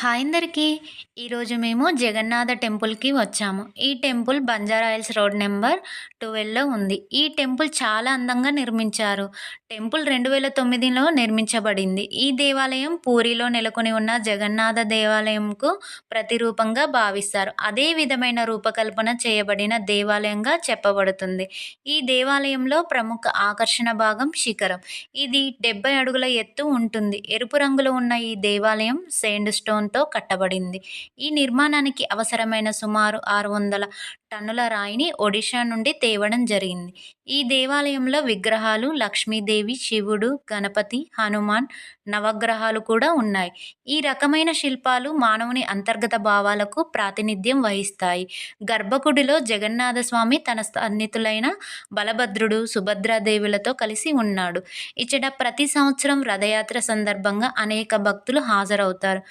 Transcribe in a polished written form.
Hi అందరికీ. ఈరోజు మేము జగన్నాథ టెంపుల్‌కి వచ్చాము. ఈ టెంపుల్ బంజారాహిల్స్ రోడ్ నంబర్ 12లో ఉంది. ఈ టెంపుల్ చాలా అందంగా నిర్మించారు. టెంపుల్ 2009లో నిర్మించబడింది. ఈ దేవాలయం పూరిలో నెలకొని ఉన్న జగన్నాథ దేవాలయంకు ప్రతిరూపంగా భావిస్తారు. అదే విధమైన రూపకల్పన చేయబడిన దేవాలయంగా చెప్పబడుతుంది. ఈ దేవాలయంలో ప్రముఖ ఆకర్షణ భాగం శిఖరం. ఇది 70 అడుగుల ఎత్తు ఉంటుంది. ఎరుపు రంగులో ఉన్న ఈ దేవాలయం సేండ్ స్టోన్‌తో కట్టబడింది. ఈ నిర్మాణానికి అవసరమైన సుమారు 600 టన్నుల రాయిని ఒడిషా నుండి తేవడం జరిగింది. ఈ దేవాలయంలో విగ్రహాలు లక్ష్మీదేవి, శివుడు, గణపతి, హనుమాన్, నవగ్రహాలు కూడా ఉన్నాయి. ఈ రకమైన శిల్పాలు మానవుని అంతర్గత భావాలకు ప్రాతినిధ్యం వహిస్తాయి. గర్భగుడిలో జగన్నాథ స్వామి తన సన్నిహితులైన బలభద్రుడు, సుభద్రాదేవులతో కలిసి ఉన్నాడు. ఇచ్చట ప్రతి సంవత్సరం రథయాత్ర సందర్భంగా అనేక భక్తులు హాజరవుతారు.